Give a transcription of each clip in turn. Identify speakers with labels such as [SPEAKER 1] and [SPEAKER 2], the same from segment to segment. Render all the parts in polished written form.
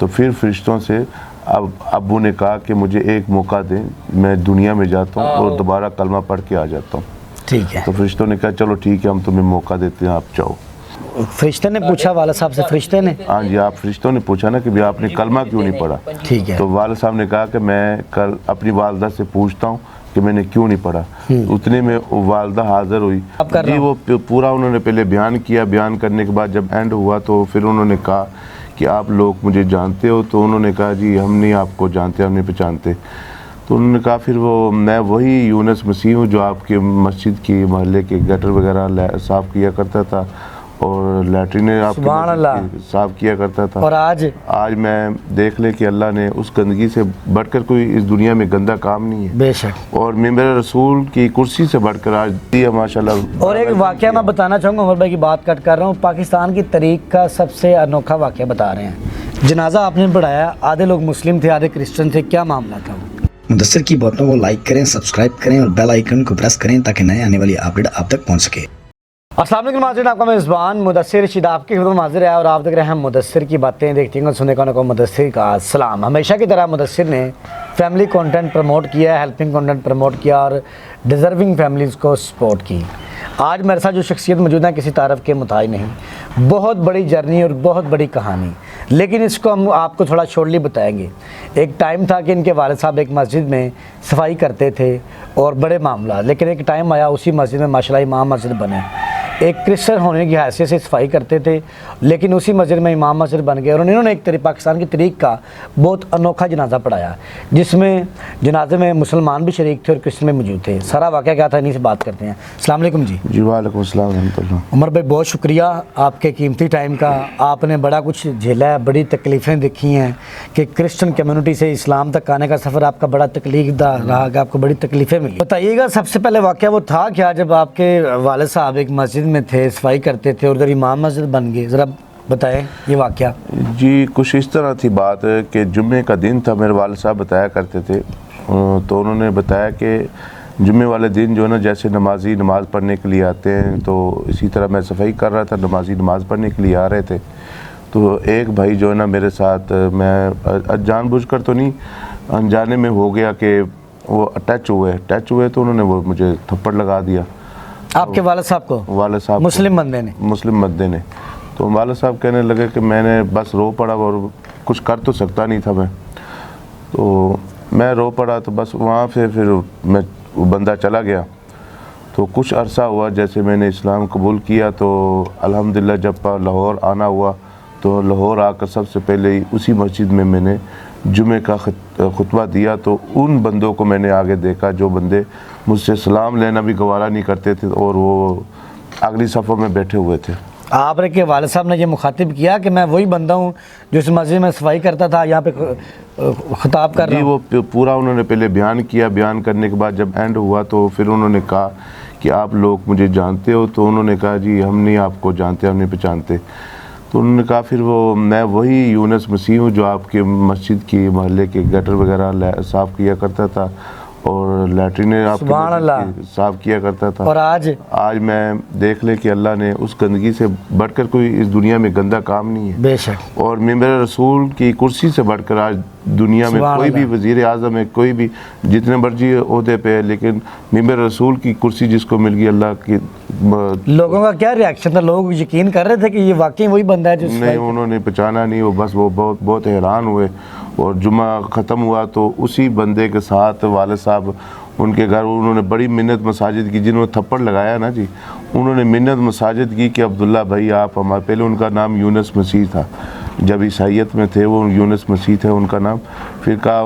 [SPEAKER 1] تو پھر فرشتوں سے اب ابو نے کہا کہ مجھے ایک موقع دیں، میں دنیا میں جاتا ہوں اور دوبارہ کلمہ پڑھ کے آ جاتا ہوں.
[SPEAKER 2] ٹھیک ہے.
[SPEAKER 1] تو فرشتوں نے کہا چلو ٹھیک ہے، ہم تمہیں موقع دیتے ہیں، آپ جاؤ.
[SPEAKER 2] فرشتے نے پوچھا والد صاحب سے؟ فرشتے نے؟
[SPEAKER 1] ہاں جی، آپ فرشتوں نے پوچھا نا کہ بھی آپ نے کلمہ کیوں نہیں پڑھا.
[SPEAKER 2] ٹھیک ہے.
[SPEAKER 1] تو والد صاحب نے کہا کہ میں کل اپنی والدہ سے پوچھتا ہوں کہ میں نے کیوں نہیں پڑھا. اتنے میں والدہ حاضر ہوئی جی، وہ پورا انہوں نے پہلے بیان کیا. بیان کرنے کے بعد جب اینڈ ہوا تو پھر انہوں نے کہا کہ آپ لوگ مجھے جانتے ہو؟ تو انہوں نے کہا جی ہم نہیں آپ کو جانتے، ہم نہیں پہچانتے. تو انہوں نے کہا پھر میں وہی یونس مسیح ہوں جو آپ کے مسجد کی محلے کے گٹر وغیرہ صاف کیا کرتا تھا اور لیٹرینیں آپ کی صاف کیا کرتا تھا.
[SPEAKER 2] اور
[SPEAKER 1] آج میں دیکھ لے کہ اللہ نے اس گندگی سے بڑھ کر کوئی اس دنیا میں گندا کام نہیں ہے.
[SPEAKER 2] بے شک.
[SPEAKER 1] اور ممبر رسول کی کرسی سے بڑھ کر آج دی ماشاءاللہ.
[SPEAKER 2] اور ایک واقعہ میں بتانا چاہوں گا، عمر بھائی کی بات کٹ کر رہا ہوں. پاکستان کی تاریخ کا سب سے انوکھا واقعہ بتا رہے ہیں. جنازہ آپ نے پڑھایا، آدھے لوگ مسلم تھے آدھے کرسچن تھے، کیا معاملہ تھا وہ؟
[SPEAKER 3] مدثر کی باتوں کو لائک کریں، سبسکرائب کریں اور بیل آئیکن کو پریس کریں تاکہ نئے آنے والی اپڈیٹ آپ تک پہنچ سکے.
[SPEAKER 2] السلام علیکم ناظرین، آپ کا میزبان مدثر رشید آپ کی خدمت میں حاضر ہے اور آپ دیکھ رہے ہیں مدثر کی باتیں. دیکھتے ہیں سننے کو مدثر کا سلام. ہمیشہ کی طرح مدثر نے فیملی کنٹینٹ پروموٹ کیا، ہیلپنگ کنٹینٹ پروموٹ کیا اور ڈیزرونگ فیملیز کو سپورٹ کی. آج میرے ساتھ جو شخصیت موجود ہے کسی تعارف کے محتاج نہیں، بہت بڑی جرنی اور بہت بڑی کہانی، لیکن اس کو ہم آپ کو تھوڑا شارٹلی بتائیں گے. ایک ٹائم تھا کہ ان کے والد صاحب ایک مسجد میں صفائی کرتے تھے اور بڑے معاملہ، لیکن ایک ٹائم آیا اسی مسجد میں ماشاءاللہ امام مسجد بنے. ایک کرسچن ہونے کی حیثیت سے صفائی کرتے تھے لیکن اسی مسجد میں امام مسجد بن گئے اور انہوں نے ایک پاکستان کی تاریخ کا بہت انوکھا جنازہ پڑھایا جس میں جنازے میں مسلمان بھی شریک تھے اور کرسچن بھی موجود تھے. سارا واقعہ کیا تھا انہیں سے بات کرتے ہیں. السلام علیکم جی.
[SPEAKER 1] جی وعلیکم السلام ورحمۃ اللہ.
[SPEAKER 2] عمر بھائی بہت شکریہ آپ کے قیمتی ٹائم کا. آپ نے بڑا کچھ جھیلا ہے، بڑی تکلیفیں دیکھی ہیں کہ کرسچن کمیونٹی سے اسلام تک آنے کا سفر آپ کا بڑا تکلیف دہ رہا کہ آپ کو بڑی تکلیفیں ملی. بتائیے گا سب سے پہلے واقعہ وہ تھا کیا جب آپ کے والد صاحب ایک مسجد میں تھے، صفائی کرتے تھے اور ادھر امام مسجد بن گئے؟ ذرا بتائیں یہ واقعہ.
[SPEAKER 1] جی کچھ اس طرح تھی بات کہ جمعے کا دن تھا، میرے والد صاحب بتایا کرتے تھے. تو انہوں نے بتایا کہ جمعے والے دن جو ہے نا جیسے نمازی نماز پڑھنے کے لیے آتے ہیں تو اسی طرح میں صفائی کر رہا تھا، نمازی نماز پڑھنے کے لیے آ رہے تھے. تو ایک بھائی جو ہے نا میرے ساتھ، میں جان بوجھ کر تو نہیں، انجانے میں ہو گیا کہ وہ ٹچ ہوئے تو انہوں نے وہ مجھے تھپڑ لگا دیا.
[SPEAKER 2] آپ کے والد صاحب کو؟
[SPEAKER 1] والد صاحب
[SPEAKER 2] مسلم بندے نے.
[SPEAKER 1] تو والد صاحب کہنے لگے کہ میں نے بس رو پڑا اور کچھ کر تو سکتا نہیں تھا میں. تو میں رو پڑا تو بس وہاں سے پھر میں بندہ چلا گیا. تو کچھ عرصہ ہوا جیسے میں نے اسلام قبول کیا تو الحمدللہ جب لاہور آنا ہوا تو لاہور آ کر سب سے پہلے اسی مسجد میں میں نے جمعے کا خطبہ دیا. تو ان بندوں کو میں نے آگے دیکھا جو بندے مجھ سے سلام لینا بھی گوارا نہیں کرتے تھے اور وہ اگلی صفوں میں بیٹھے ہوئے تھے.
[SPEAKER 2] آپ کے والد صاحب نے یہ مخاطب کیا کہ میں وہی بندہ ہوں جو اس مسجد میں صفائی کرتا تھا، یہاں پہ خطاب کر رہا ہوں؟
[SPEAKER 1] وہ پورا انہوں نے پہلے بیان کیا. بیان کرنے کے بعد جب اینڈ ہوا تو پھر انہوں نے کہا کہ آپ لوگ مجھے جانتے ہو؟ تو انہوں نے کہا جی ہم نہیں آپ کو جانتے، ہم نہیں پہچانتے. تو انہوں نے کہا پھر میں وہی یونس مسیح ہوں جو آپ کے مسجد کی محلے کے گٹر وغیرہ صاف کیا کرتا تھا اور لیٹرینیں آپ کی صاف کیا کرتا تھا.
[SPEAKER 2] اور
[SPEAKER 1] آج میں دیکھ لے کہ اللہ نے اس گندگی سے بڑھ کر کوئی اس دنیا میں گندا کام نہیں ہے.
[SPEAKER 2] بے شک.
[SPEAKER 1] اور ممبر رسول کی کرسی سے بڑھ کر آج دنیا میں کوئی بھی وزیر اعظم ہے، کوئی بھی جتنے مرضی عہدے پہ ہے، لیکن ممبر رسول کی کرسی جس کو مل گئی اللہ کی.
[SPEAKER 2] لوگوں کا کیا ریاکشن تھا؟ لوگ یقین کر رہے تھے کہ یہ واقعی وہی بندہ ہے؟
[SPEAKER 1] نہیں، انہوں نے پہچانا نہیں. وہ بہت حیران ہوئے. اور جمعہ ختم ہوا تو اسی بندے کے ساتھ والد صاحب ان کے گھر، انہوں نے بڑی منت مساجد کی. جنہوں نے تھپڑ لگایا نا جی، انہوں نے منت مساجد کی کہ عبداللہ بھائی آپ ہمارے، پہلے ان کا نام یونس مسیح تھا، جب عیسائیت میں تھے وہ یونس مسیح تھے ان کا نام. پھر کہا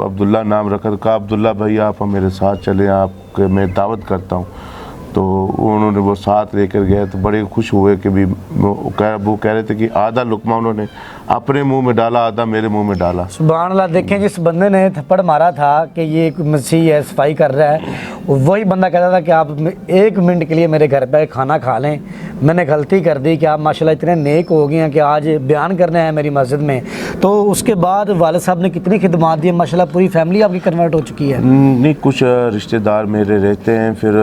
[SPEAKER 1] عبداللہ نام رکھا، کہا عبداللہ بھائی آپ میرے ساتھ چلیں، آپ کے میں دعوت کرتا ہوں. تو انہوں نے وہ ساتھ لے کر گئے تو بڑے خوش ہوئے کہ بھی وہ کہہ رہے تھے کہ آدھا لقمہ انہوں نے اپنے منہ میں ڈالا، آدھا میرے منہ میں ڈالا.
[SPEAKER 2] سبحان اللہ. دیکھیں جس بندے نے تھپڑ مارا تھا کہ یہ ایک مسیح ہے صفائی کر رہا ہے، وہی بندہ کہتا تھا کہ آپ ایک منٹ کے لیے میرے گھر پہ کھانا کھا لیں، میں نے غلطی کر دی کہ آپ ماشاءاللہ اتنے نیک ہو گئے ہیں کہ آج بیان کرنے ہیں میری مسجد میں. تو اس کے بعد والد صاحب نے کتنی خدمات دی؟ ماشاءاللہ پوری فیملی آپ کی کنورٹ ہو چکی ہے.
[SPEAKER 1] نہیں، کچھ رشتہ دار میرے رہتے ہیں. پھر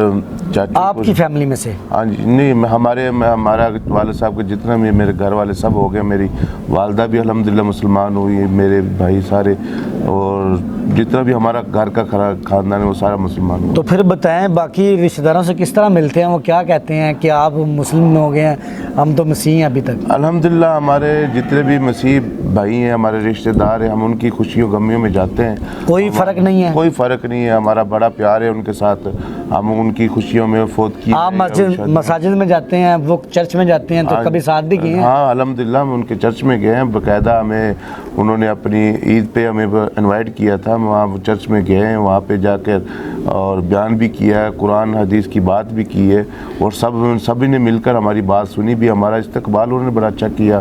[SPEAKER 1] چاچی
[SPEAKER 2] آپ کی فیملی میں سے؟
[SPEAKER 1] ہاں جی. نہیں، ہمارا والد صاحب کے جتنا بھی میرے گھر والے سب ہو گئے. میری والدہ والدہ بھی الحمدللہ مسلمان ہوئی, میرے بھائی سارے, اور جتنا بھی ہمارا گھر کا خاندان ہے وہ سارا مسلمان ہوا.
[SPEAKER 2] تو پھر بتائیں باقی رشتہ داروں سے کس طرح ملتے ہیں, وہ کیا کہتے ہیں کہ آپ مسلم ہو گئے ہیں, ہم تو مسیح ہیں ابھی تک؟
[SPEAKER 1] الحمدللہ ہمارے جتنے بھی مسیح بھائی ہیں, ہمارے رشتہ دار ہیں, ہم ان کی خوشیوں غمیوں میں جاتے ہیں.
[SPEAKER 2] کوئی فرق نہیں ہے؟
[SPEAKER 1] کوئی فرق نہیں ہے, ہمارا بڑا پیار ہے ان کے ساتھ, ہم ان کی خوشیوں میں فوت کی.
[SPEAKER 2] آپ مساجد میں جاتے ہیں, وہ چرچ میں جاتے ہیں, تو کبھی ساتھ بھی کیے ہیں؟
[SPEAKER 1] ہاں الحمدللہ ہم ان کے چرچ میں گئے ہیں, باقاعدہ ہمیں انہوں نے اپنی عید پہ ہمیں انوائٹ کیا تھا, ہم وہاں چرچ میں گئے ہیں, وہاں پہ جا کر اور بیان بھی کیا ہے, قرآن حدیث کی بات بھی کی ہے, اور سبھی نے مل کر ہماری بات سنی بھی, ہمارا استقبال انہوں نے بڑا اچھا کیا,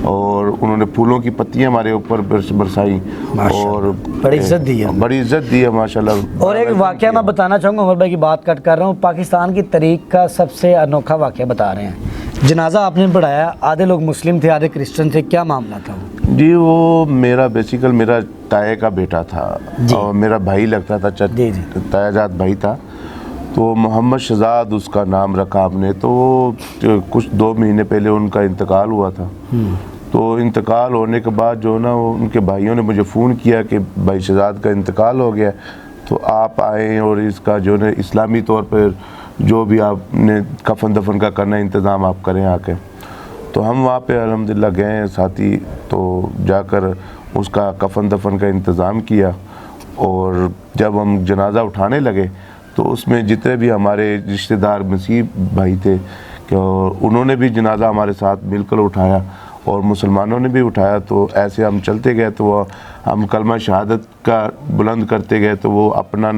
[SPEAKER 1] اور انہوں نے پھولوں کی پتیاں ہمارے اوپر برسائیں اور
[SPEAKER 2] بڑی عزت دی ہے,
[SPEAKER 1] بڑی عزت دی ہے ماشاءاللہ.
[SPEAKER 2] اور ایک واقعہ میں بتانا چاہوں گا, عمر بھائی کی بات کٹ کر رہا ہوں, پاکستان کی تاریخ کا سب سے انوکھا واقعہ بتا رہے ہیں. جنازہ آپ نے پڑھایا, آدھے لوگ مسلم تھے آدھے کرسچن تھے, کیا معاملہ تھا وہ؟
[SPEAKER 1] جی وہ میرا تائے کا بیٹا تھا, اور میرا بھائی لگتا تھا, تایا جات بھائی تھا, تو محمد شہزاد اس کا نام رکھا آپ نے. تو وہ کچھ 2 مہینے پہلے ان کا انتقال ہوا تھا. تو انتقال ہونے کے بعد جو نا ان کے بھائیوں نے مجھے فون کیا کہ بھائی شہزاد کا انتقال ہو گیا, تو آپ آئیں اور اس کا جو ہے اسلامی طور پر جو بھی آپ نے کفن دفن کا کرنا انتظام آپ کریں آ کے. تو ہم وہاں پہ الحمدللہ گئے ہیں ساتھی, تو جا کر اس کا کفن دفن کا انتظام کیا, اور جب ہم جنازہ اٹھانے لگے تو اس میں جتنے بھی ہمارے رشتہ دار مسیح بھائی تھے کہ انہوں نے بھی جنازہ ہمارے ساتھ مل کر اٹھایا, اور مسلمانوں نے بھی اٹھایا. تو ایسے ہم چلتے گئے, تو وہ ہم کلمہ شہادت کا بلند کرتے گئے, تو وہ اپنا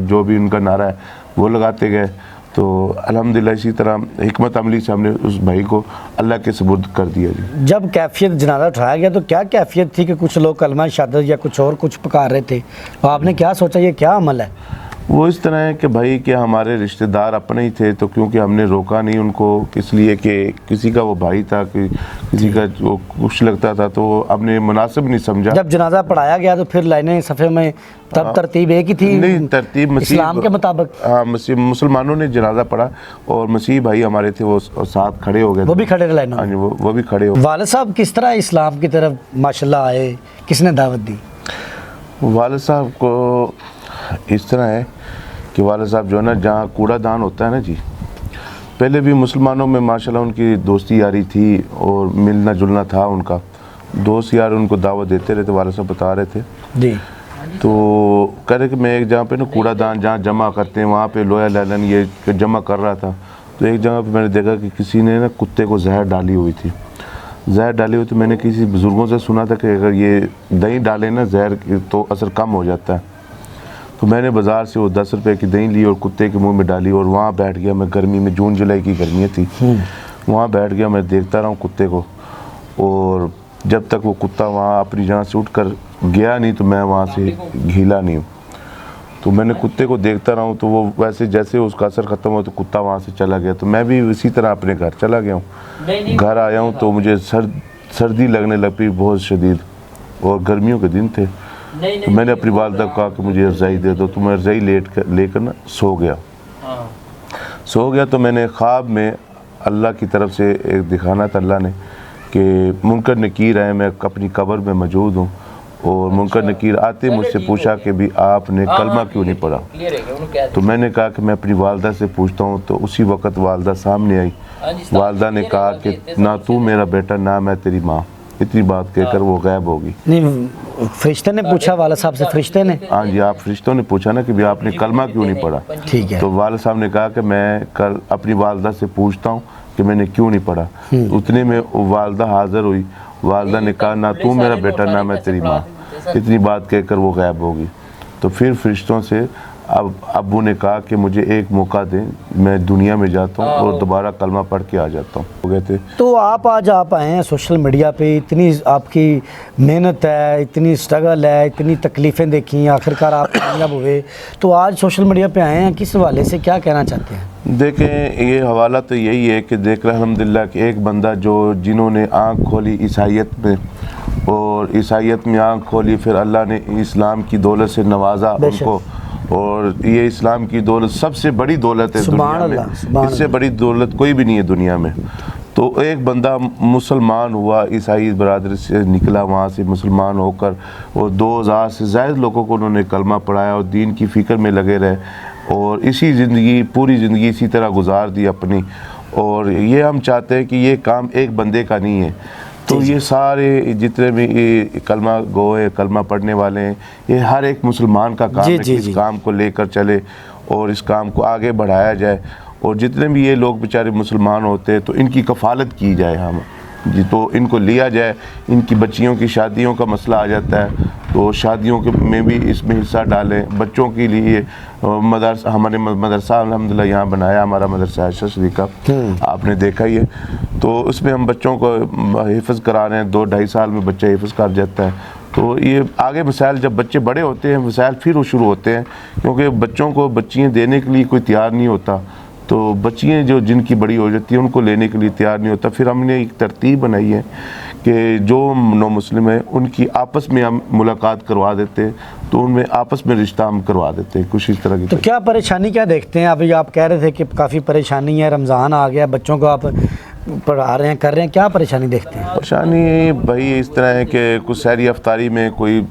[SPEAKER 1] جو بھی ان کا نعرہ ہے وہ لگاتے گئے. تو الحمدللہ اسی طرح حکمت عملی سے ہم نے اس بھائی کو اللہ کے سپرد کر دیا. جی
[SPEAKER 2] جب کیفیت جنازہ اٹھایا گیا تو کیا کیفیت تھی کہ کچھ لوگ کلمہ شہادت یا کچھ اور کچھ پکار رہے تھے, تو آپ نے کیا سوچا یہ کیا عمل ہے؟
[SPEAKER 1] وہ اس طرح ہے کہ بھائی کہ ہمارے رشتہ دار اپنے ہی تھے, تو کیونکہ ہم نے روکا نہیں ان کو, اس لیے کہ کسی کا وہ بھائی تھا, کہ کسی کا جو کچھ لگتا تھا, تو ہم نے مناسب نہیں سمجھا.
[SPEAKER 2] جب جنازہ پڑھایا گیا تو پھر لائنیں صفحے میں تب ترتیب ایک ہی تھی؟
[SPEAKER 1] نہیں, ترتیب
[SPEAKER 2] اسلام کے مطابق.
[SPEAKER 1] ہاں مسلمانوں نے جنازہ پڑھا, اور مسیح بھائی ہمارے تھے وہ ساتھ کھڑے ہو گئے,
[SPEAKER 2] وہ بھی کھڑے رہے لائنوں میں.
[SPEAKER 1] وہ بھی کھڑے ہو.
[SPEAKER 2] والد صاحب کس طرح اسلام کی طرف ماشاءاللہ آئے, کس نے دعوت دی؟
[SPEAKER 1] والد صاحب کو اس طرح ہے کہ والد صاحب جو ہے نا, جہاں کوڑا دان ہوتا ہے نا جی, پہلے بھی مسلمانوں میں ماشاءاللہ ان کی دوستی یاری تھی اور ملنا جلنا تھا ان کا, دوست یار ان کو دعوت دیتے رہتے. والد صاحب بتا رہے تھے
[SPEAKER 2] جی,
[SPEAKER 1] تو کہہ رہے کہ میں ایک جگہ پہ نا کوڑا دان جہاں جمع کرتے ہیں وہاں پہ لویا لیلن یہ جمع کر رہا تھا, تو ایک جگہ پہ میں نے دیکھا کہ کسی نے نا کتے کو زہر ڈالی ہوئی تھی. زہر ڈالی ہوئی, تو میں نے کسی بزرگوں سے سنا تھا کہ اگر یہ دہی ڈالے نا زہر تو اثر کم ہو جاتا ہے. تو میں نے بازار سے وہ 10 روپے کی دہی لی اور کتے کے منہ میں ڈالی, اور وہاں بیٹھ گیا میں, گرمی میں, جون جولائی کی گرمیاں تھی, وہاں بیٹھ گیا میں, دیکھتا رہا ہوں کتے کو, اور جب تک وہ کتا وہاں اپنی جگہ سے اٹھ کر گیا نہیں تو میں وہاں سے ہلا نہیں ہوں. تو میں نے کتے کو دیکھتا رہا ہوں, تو وہ ویسے جیسے اس کا اثر ختم ہوا تو کتا وہاں سے چلا گیا. تو میں بھی اسی طرح اپنے گھر چلا گیا ہوں. گھر آیا ہوں تو مجھے سردی لگنے لگ پئی بہت شدید, اور گرمیوں کے دن تھے. تو میں نے اپنی والدہ کو کہا کہ مجھے رضائی دے دو, تو میں رضائی لے کر نا سو گیا. تو میں نے خواب میں اللہ کی طرف سے ایک دکھانا تھا اللہ نے کہ منکر نکیر آئے, میں اپنی قبر میں موجود ہوں, اور منکر نکیر آتے مجھ سے پوچھا کہ بھی آپ نے کلمہ کیوں نہیں پڑھا. تو میں نے کہا کہ میں اپنی والدہ سے پوچھتا ہوں. تو اسی وقت والدہ سامنے آئی. والدہ نے کہا کہ نہ تو میرا بیٹا نہ میں تیری ماں. اتنی بات کہہ کر وہ غائب ہوگی.
[SPEAKER 2] نہیں, فرشتے نے پوچھا والد صاحب سے؟ فرشتے نے؟
[SPEAKER 1] ہاں جی, آپ فرشتوں نے پوچھا نا کہ بھی آپ نے کلمہ کیوں نہیں پڑھا.
[SPEAKER 2] ٹھیک ہے.
[SPEAKER 1] تو والد صاحب نے کہا کہ میں کل اپنی والدہ سے پوچھتا ہوں کہ میں نے کیوں نہیں پڑھا. اتنے میں والدہ حاضر ہوئی. والدہ نے کہا نہ تو میرا بیٹا نہ میں تیری ماں. اتنی بات کہہ کر وہ غائب ہوگی. تو پھر فرشتوں سے ابو نے کہا کہ مجھے ایک موقع دیں, میں دنیا میں جاتا ہوں اور دوبارہ کلمہ پڑھ کے آ جاتا ہوں. ہو گئے تھے.
[SPEAKER 2] تو آپ آج آئے ہیں سوشل میڈیا پہ, اتنی آپ کی محنت ہے, اتنی اسٹرگل ہے, اتنی تکلیفیں دیکھی, آخرکار آپ کامیاب ہوئے, تو آج سوشل میڈیا پہ آئے ہیں, کس حوالے سے کیا کہنا چاہتے ہیں؟
[SPEAKER 1] دیکھیں یہ حوالہ تو یہی ہے کہ دیکھ رہے الحمدللہ کہ ایک بندہ جنہوں نے آنکھ کھولی عیسائیت میں, اور عیسائیت میں آنکھ کھولی, پھر اللہ نے اسلام کی دولت سے نوازا ان کو, اور یہ اسلام کی دولت سب سے بڑی دولت ہے دنیا میں. اس سے بڑی دولت کوئی بھی نہیں ہے دنیا میں. تو ایک بندہ مسلمان ہوا، عیسائی برادری سے نکلا وہاں سے مسلمان ہو کر، اور 2000 سے زائد لوگوں کو انہوں نے کلمہ پڑھایا اور دین کی فکر میں لگے رہے، اور اسی زندگی پوری زندگی اسی طرح گزار دی اپنی. اور یہ ہم چاہتے ہیں کہ یہ کام ایک بندے کا نہیں ہے، تو یہ سارے جتنے بھی کلمہ گو ہیں، کلمہ پڑھنے والے ہیں، یہ ہر ایک مسلمان کا کام ہے کہ اس کام کو لے کر چلے اور اس کام کو آگے بڑھایا جائے. اور جتنے بھی یہ لوگ بیچارے مسلمان ہوتے ہیں تو ان کی کفالت کی جائے ہم جی، تو ان کو لیا جائے. ان کی بچیوں کی شادیوں کا مسئلہ آ جاتا ہے تو شادیوں کے میں بھی اس میں حصہ ڈالیں. بچوں کے لیے مدرسہ، ہمارے مدرسہ الحمدللہ یہاں بنایا ہمارا مدرسہ عائشہ صدیقہ، آپ نے دیکھا ہی ہے. تو اس میں ہم بچوں کو حفظ کرا رہے ہیں، 2-2.5 سال میں بچہ حفظ کر جاتا ہے. تو یہ آگے مسائل جب بچے بڑے ہوتے ہیں مسائل پھر وہ شروع ہوتے ہیں، کیونکہ بچوں کو بچیاں دینے کے لیے کوئی تیار نہیں ہوتا، تو بچیاں جو جن کی بڑی ہو جاتی ہیں ان کو لینے کے لیے تیار نہیں ہوتا. پھر ہم نے ایک ترتیب بنائی ہے کہ جو نو مسلم ہیں ان کی آپس میں ہم ملاقات کروا دیتے ہیں، تو ان میں آپس میں رشتہ ہم کروا دیتے ہیں کچھ اس طرح کی.
[SPEAKER 2] تو کیا پریشانی کیا دیکھتے ہیں؟ ابھی آپ کہہ رہے تھے کہ کافی پریشانی ہے، رمضان آ گیا، بچوں کو آپ پڑھا رہے ہیں، کر رہے ہیں، کیا پریشانی دیکھتے ہیں؟
[SPEAKER 1] پریشانی بھائی اس طرح ہے کہ کچھ سحری افطاری میں کوئی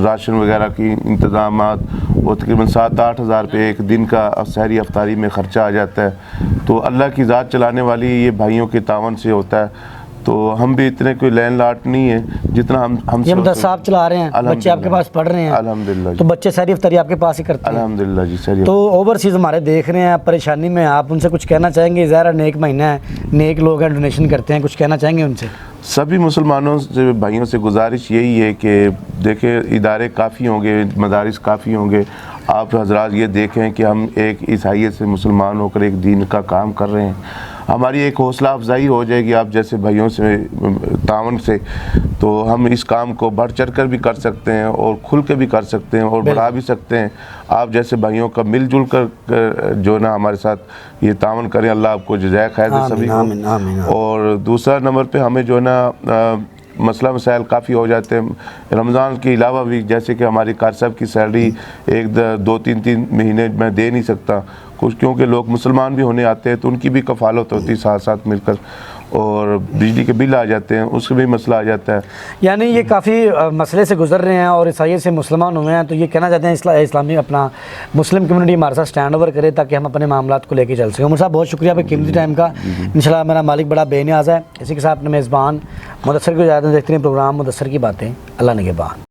[SPEAKER 1] راشن وغیرہ کی انتظامات، وہ تقریباً 7-8 ہزار روپے ایک دن کا سحری افطاری میں خرچہ آ جاتا ہے. تو اللہ کی ذات چلانے والی یہ بھائیوں کے تعاون سے ہوتا ہے. تو ہم بھی اتنے کوئی لین لاٹ نہیں ہے جتنا ہم
[SPEAKER 2] یہ مدرسہ آپ چلا رہے ہیں، بچے آپ کے پاس پڑھ رہے ہیں
[SPEAKER 1] الحمدللہ
[SPEAKER 2] تو بچے سحری افطاری آپ کے پاس ہی کرتے ہیں
[SPEAKER 1] الحمدللہ جی. سحری
[SPEAKER 2] تو اوورسیز ہمارے دیکھ رہے ہیں پریشانی میں، آپ ان سے کچھ کہنا چاہیں گے؟ ظاہر نیک مہینہ ہے، نیک لوگ ہیں، ڈونیشن کرتے ہیں، کچھ کہنا چاہیں گے ان سے؟
[SPEAKER 1] سبھی مسلمانوں سے بھائیوں سے گزارش یہی ہے کہ دیکھیں ادارے کافی ہوں گے، مدارس کافی ہوں گے. آپ حضرات یہ دیکھیں کہ ہم ایک عیسائیت سے مسلمان ہو کر ایک دین کا کام کر رہے ہیں. ہماری ایک حوصلہ افزائی ہو جائے گی آپ جیسے بھائیوں سے تعاون سے، تو ہم اس کام کو بڑھ چڑھ کر بھی کر سکتے ہیں اور کھل کے بھی کر سکتے ہیں اور بڑھا بھی سکتے ہیں. آپ جیسے بھائیوں کا مل جل کر جو نا ہمارے ساتھ یہ تعاون کریں، اللہ آپ کو جزائے خیر دے سبھی کو. اور دوسرا نمبر پہ ہمیں جو ہے نا مسئلہ مسائل کافی ہو جاتے ہیں رمضان کے علاوہ بھی، جیسے کہ ہماری کار صاحب کی سیلری 2-3 مہینے میں دے نہیں سکتا کچھ، کیونکہ لوگ مسلمان بھی ہونے آتے ہیں تو ان کی بھی کفالت ہوتی ہے ساتھ ساتھ مل کر، اور بجلی کے بل آ جاتے ہیں اس کا بھی مسئلہ آ جاتا ہے. یعنی
[SPEAKER 2] یہ کافی مسئلے سے گزر رہے ہیں اور عیسائیت سے مسلمان ہوئے ہیں، تو یہ کہنا چاہتے ہیں اسلامی اپنا مسلم کمیونٹی ہمارے ساتھ سٹینڈ اوور کرے تاکہ ہم اپنے معاملات کو لے کے چل سکیں. عمر صاحب بہت شکریہ آپ کے قیمتی ٹائم کا. انشاءاللہ میرا مالک بڑا بے نیاز ہے. اسی کے ساتھ اپنے میزبان مدثر کو اجازت دیکھتے ہیں پروگرام مدثر کی باتیں. اللہ نگہبان.